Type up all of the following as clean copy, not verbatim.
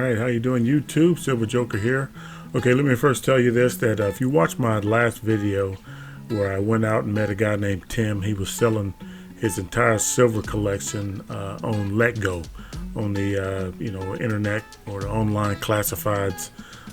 Alright, how you doing YouTube? Silver Joker here. Okay, let me first tell you this, that if you watched my last video where I went out and met a guy named Tim, he was selling his entire silver collection on LetGo, on the internet or the online classifieds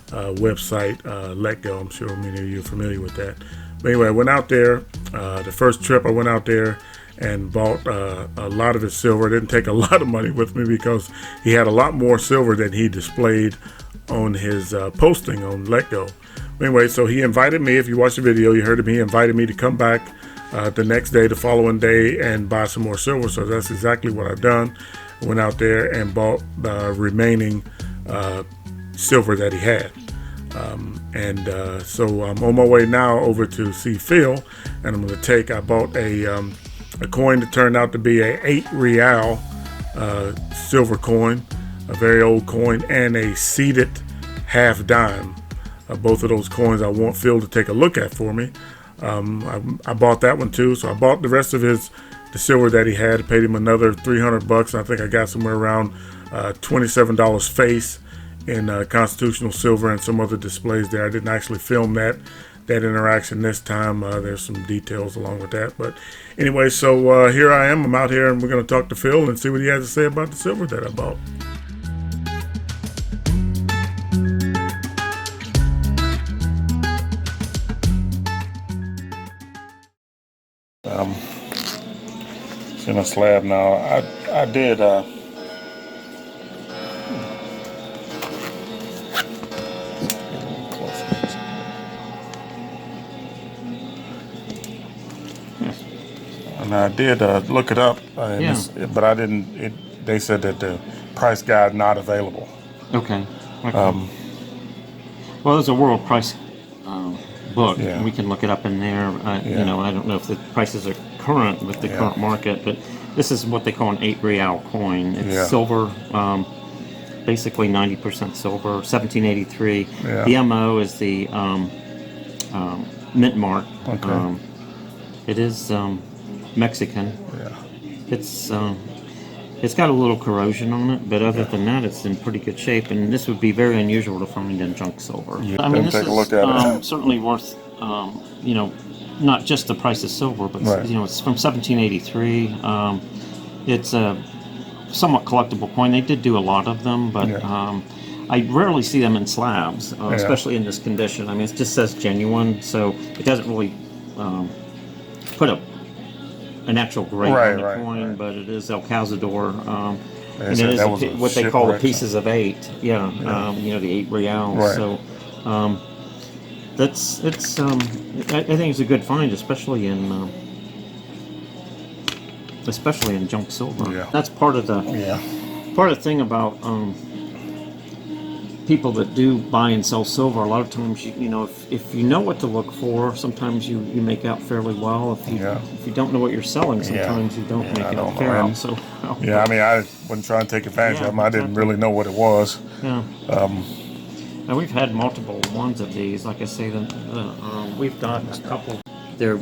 website LetGo. I'm sure many of you are familiar with that. But anyway, I went out there, the first trip I went out there and bought a lot of his silver. I didn't take a lot of money with me because he had a lot more silver than he displayed on his posting on LetGo. Anyway, so he invited me. If you watched the video, you heard him. He invited me to come back the next day, the following day, and buy some more silver. So that's exactly what I've done. I went out there and bought the remaining silver that he had. So I'm on my way now over to see Phil, and I'm going to I bought a coin that turned out to be a 8 real silver coin, a very old coin, and a seeded half dime. Both of those coins I want Phil to take a look at for me. I bought that one too, so I bought the rest of the silver that he had. I paid him another $300. I think I got somewhere around $27 face in constitutional silver and some other displays there. I didn't actually film that interaction this time. There's some details along with that, but anyway, so here I am. I'm out here and we're going to talk to Phil and see what he has to say about the silver that I bought. It's in a slab now. I did and I did look it up, but I didn't. They said that the price guide not available. Okay. Well, there's a world price book. Yeah. We can look it up in there. You know, I don't know if the prices are current with the current market, but this is what they call an 8 real coin. It's silver, basically 90% silver, 1783. The MO is the mint mark. Okay. It is Mexican. It's got a little corrosion on it, but other than that, it's in pretty good shape. And this would be very unusual to find in junk silver. I mean, this is certainly worth, you know, not just the price of silver, but you know, it's from 1783. It's a somewhat collectible coin. They did do a lot of them, but I rarely see them in slabs, especially in this condition. I mean, it just says genuine, so it doesn't really put an actual grade on the coin, but it is El Cazador. And it is what they call the pieces of 8. You know, the 8 reals. So I think it's a good find, especially in junk silver. That's part of the thing about people that do buy and sell silver. A lot of times, you know, if you know what to look for, sometimes you make out fairly well. If you don't know what you're selling, sometimes you don't make out fairly. So I mean, I wasn't trying to take advantage of them. I didn't really know what it was. And we've had multiple ones of these. Like I say, we've got a couple. They're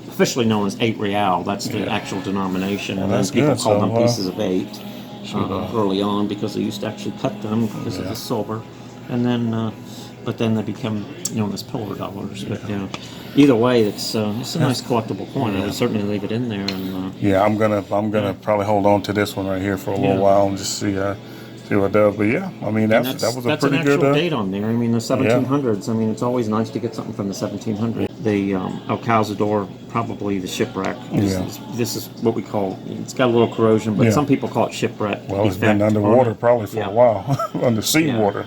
officially known as 8 real. That's the actual denomination. And then people call them pieces of 8. Early on, because they used to actually cut them because of the silver, and then but then they become known as pillar dollars. But either way, it's a nice collectible coin. I would certainly leave it in there. And I'm gonna probably hold on to this one right here for a little while and just see what it does. But I mean that was a pretty good date on there. I mean the 1700s. I mean it's always nice to get something from the 1700s. The El Cazador, probably the shipwreck. This is what we call. It's got a little corrosion, but some people call it shipwreck. Well, it's been underwater probably for a while, under seawater.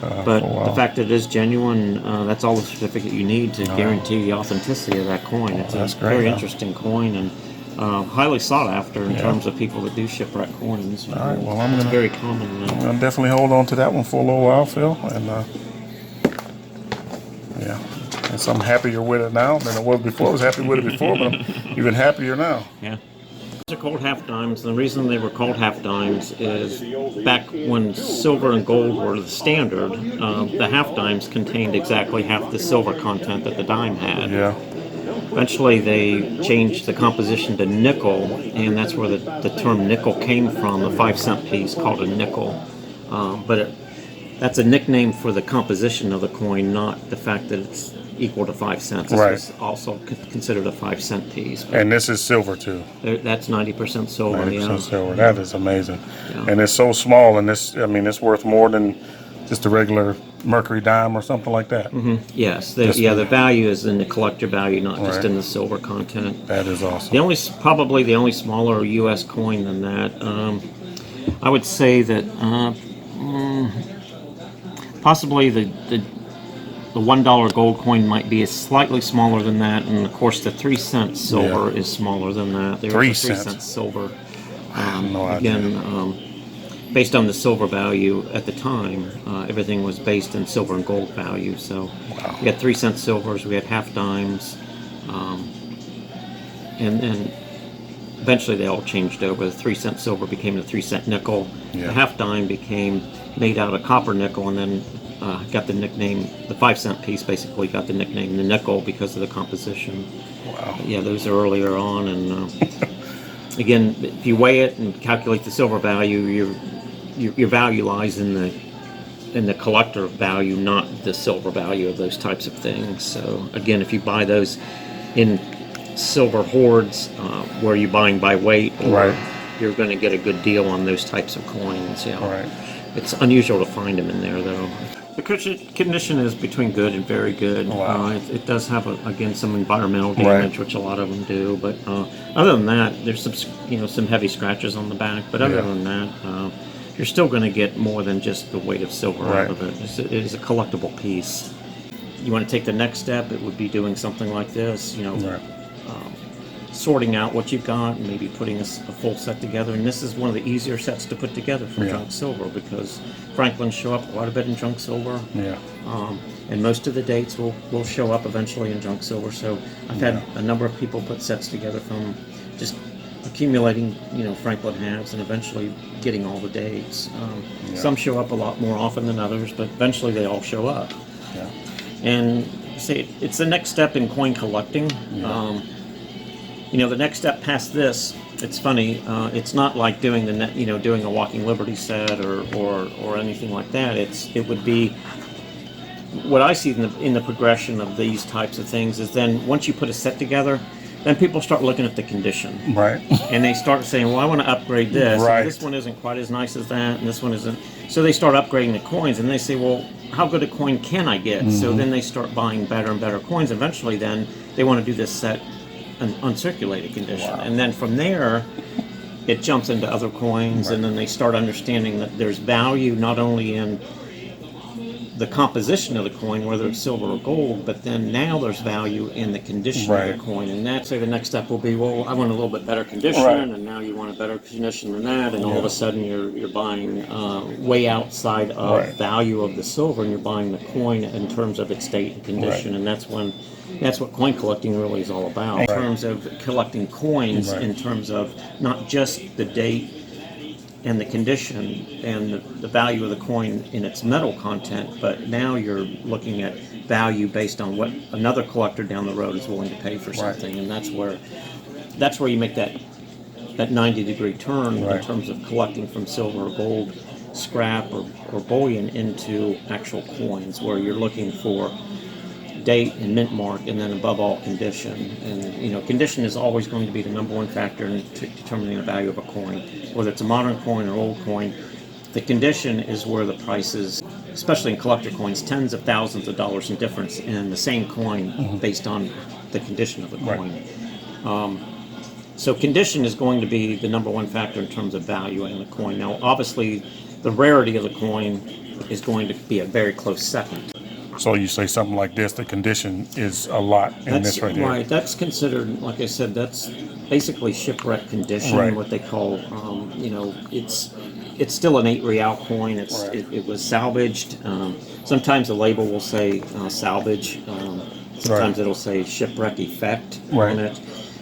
But the fact that it is genuine, that's all the certificate you need to guarantee the authenticity of that coin. It's a very interesting coin and highly sought after in terms of people that do shipwreck coins. All right, well, it's very common. I'm gonna definitely hold on to that one for a little while, Phil, and and so I'm happier with it now than I was before. I was happy with it before, but I'm even happier now. These are called half dimes. The reason they were called half dimes is back when silver and gold were the standard, the half dimes contained exactly half the silver content that the dime had. Eventually they changed the composition to nickel, and that's where the term nickel came from, the 5-cent piece called a nickel. But that's a nickname for the composition of the coin, not the fact that it's equal to 5 cents. This Right. is also considered a 5-cent piece. And this is silver too. That's 90% silver. 90% silver. That is amazing. Yeah. And it's so small, and this, I mean, it's worth more than just a regular mercury dime or something like that. Yes. The value is in the collector value, not just Right. in the silver content. That is awesome. Probably the only smaller U.S. coin than that. I would say that possibly the $1 gold coin might be slightly smaller than that, and of course the 3-cent silver is smaller than that. There 3 is a 3 cents. cent silver. No idea. Again, based on the silver value at the time, everything was based in silver and gold value. So we had 3-cent silvers, we had half dimes, and then eventually they all changed over. The 3-cent silver became the 3-cent nickel. Yeah. The half dime became made out of copper nickel, and then got the nickname. The 5-cent piece basically got the nickname the nickel because of the composition. Wow. Yeah, those are earlier on, and again, if you weigh it and calculate the silver value, your value lies in the collector value, not the silver value of those types of things. So again, if you buy those in silver hoards, where you're buying by weight, or Right. you're going to get a good deal on those types of coins. Yeah, Right. it's unusual to find them in there, though. The condition is between good and very good. Wow. It does have again some environmental damage, which a lot of them do. But other than that, there's some heavy scratches on the back. But other than that, you're still going to get more than just the weight of silver out of it. It is a collectible piece. You want to take the next step, it would be doing something like this. Sorting out what you've got and maybe putting a full set together. And this is one of the easier sets to put together from junk silver, because Franklins show up quite a bit in junk silver. Yeah. And most of the dates will show up eventually in junk silver. So I've had a number of people put sets together from just accumulating, Franklin halves and eventually getting all the dates. Some show up a lot more often than others, but eventually they all show up. Yeah. And say it's the next step in coin collecting. The next step past this, it's funny. It's not like doing doing a Walking Liberty set or anything like that. It would be what I see in the progression of these types of things is then once you put a set together, then people start looking at the condition. Right. And they start saying, well, I want to upgrade this. Right. And this one isn't quite as nice as that, and this one isn't. So they start upgrading the coins, and they say, well, how good a coin can I get? So then they start buying better and better coins. Eventually, then they want to do this set in uncirculated condition. Wow. And then from there, it jumps into other coins, and then they start understanding that there's value not only in the composition of the coin, whether it's silver or gold, but then now there's value in the condition of the coin. And that's the next step will be, well, I want a little bit better condition, and now you want a better condition than that, and all of a sudden you're buying way outside of value of the silver, and you're buying the coin in terms of its state and condition, and that's what coin collecting really is all about. In terms of collecting coins, in terms of not just the date and the condition and the value of the coin in its metal content, but now you're looking at value based on what another collector down the road is willing to pay for something, and that's where you make that 90-degree turn in terms of collecting from silver or gold scrap or bullion into actual coins, where you're looking for date and mint mark, and then above all condition. And condition is always going to be the number one factor in determining the value of a coin, whether it's a modern coin or old coin. The condition is where the prices, especially in collector coins, tens of thousands of dollars in difference in the same coin based on the condition of the coin. So condition is going to be the number one factor in terms of valuing the coin. Now, obviously, the rarity of the coin is going to be a very close second. So you say something like this, the condition is a lot in this right here. Right, that's considered, like I said, that's basically shipwreck condition, what they call, it's still an 8 real coin. It was salvaged. Sometimes the label will say salvage. Sometimes it'll say shipwreck effect on it.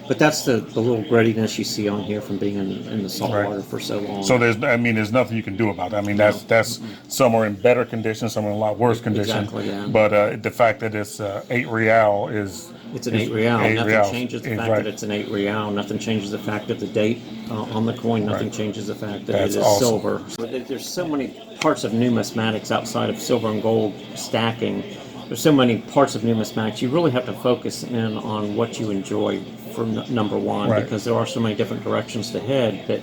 But that's the little grittiness you see on here from being in the salt water for so long. So there's nothing you can do about it. I mean, that's somewhere in better condition, somewhere in a lot worse condition. Exactly, yeah. But the fact that it's 8 real is It's an 8 real. Nothing reals. changes the fact Right. that it's an 8 real. Nothing changes the fact that the date on the coin. Nothing Right. changes the fact that That's it is awesome. silver. There's so many parts of numismatics outside of silver and gold stacking. There's so many parts of numismatics. You really have to focus in on what you enjoy for number one, Right. because there are so many different directions to head that.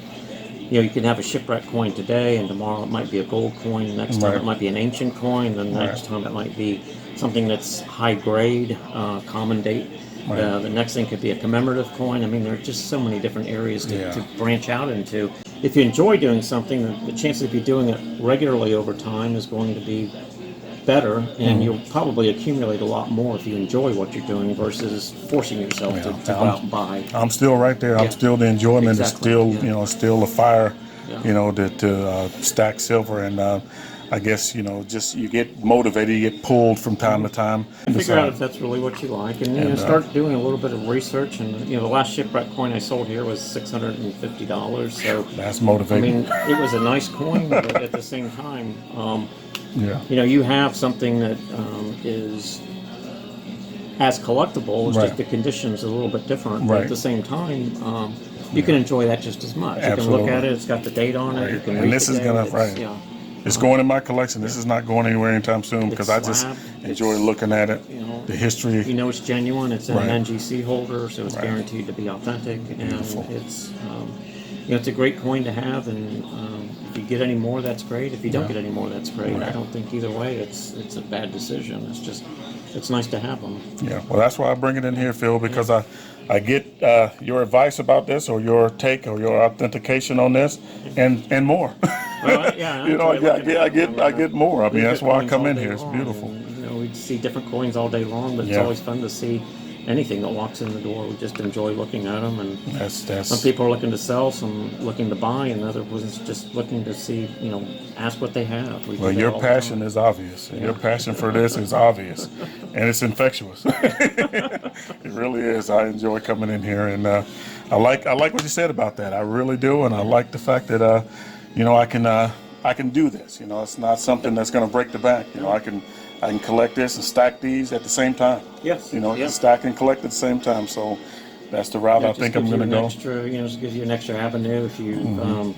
You know, you can have a shipwreck coin today, and tomorrow it might be a gold coin. Next time Right. it might be an ancient coin. Then the next time it might be something that's high grade, common date. Right. The next thing could be a commemorative coin. I mean, there are just so many different areas to branch out into. If you enjoy doing something, the chances of you doing it regularly over time is going to be better, and you'll probably accumulate a lot more if you enjoy what you're doing versus forcing yourself to go out and buy. I'm still right there. I'm still the enjoyment. Exactly. Is still, Yeah. you know, still a fire, Yeah. you know, to stack silver. And I guess, you know, just you get motivated, you get pulled from time to time. Figure out if that's really what you like, and you know, start doing a little bit of research. And you know, the last shipwreck coin I sold here was $650. So That's I motivating. mean, it was a nice coin, but at the same time, Yeah. you know, you have something that is as collectible. It's Right. just the conditions are a little bit different. But Right. at the same time, you can enjoy that just as much. You can Absolutely. look at it. It's got the date on it. You can read And this the is date. gonna It's- right. It's going in my collection. This is not going anywhere anytime soon because I just slabbed. enjoy It's, looking at it, you know, the history. You know it's genuine. It's in Right. an NGC holder, so it's Right. guaranteed to be authentic. And Beautiful. it's you know, it's a great coin to have. And if you get any more, that's great. If you don't get any more, that's great. I don't think either way it's a bad decision. It's just it's nice to have them. Yeah, well, that's why I bring it in here, Phil, because I get your advice about this, or your take, or your authentication on this, and more. Well, yeah, You know, enjoy looking at them. I get more. I mean, We that's get why I coins come all in day here. It's long, beautiful. and, you know, we see different coins all day long, but it's Yeah. always fun to see anything that walks in the door. We just enjoy looking at them, and That's some people are looking to sell, some looking to buy, and other ones just looking to see, you know, ask what they have. We do well, that your all the passion time. is obvious. Your passion for this is obvious, and it's infectious. It really is. I enjoy coming in here, and I like what you said about that. I really do, and I like the fact that you know, I can do this. You know, it's not something that's going to break the bank. You know, I can collect this and stack these at the same time. Yes. You know, Yeah. stack and collect at the same time. So that's the route Yeah, I it just think I'm gives going to you go. an extra, you know, just gives you an extra avenue if you.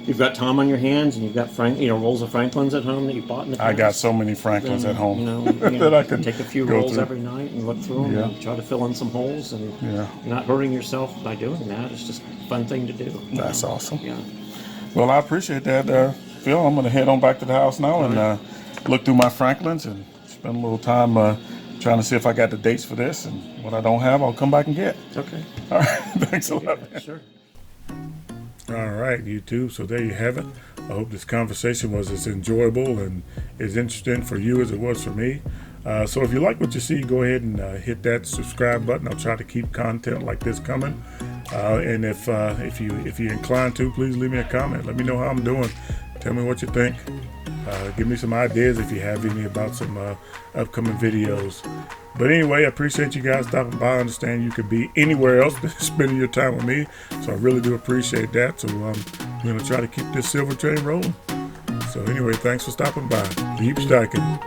You've got time on your hands, and you've got rolls of Franklins at home that you bought in the past. I got so many Franklins at home You know, that I can take a few go rolls through. every night and look through them, Yeah. and try to fill in some holes, and Yeah. you're not hurting yourself by doing that. It's just a fun thing to do. That's awesome. Yeah. Well, I appreciate that, Phil. I'm going to head on back to the house now and look through my Franklins and spend a little time trying to see if I got the dates for this. And what I don't have, I'll come back and get. Okay. All right. Thanks a lot, man. Sure. All right, YouTube. So there you have it. I hope this conversation was as enjoyable and as interesting for you as it was for me. So if you like what you see, go ahead and hit that subscribe button. I'll try to keep content like this coming. And if you're inclined to, please leave me a comment. Let me know how I'm doing. Tell me what you think. Give me some ideas if you have any about some upcoming videos. But anyway, I appreciate you guys stopping by. I understand you could be anywhere else than spending your time with me. So I really do appreciate that. So I'm going to try to keep this silver train rolling. So anyway, thanks for stopping by. Keep stacking.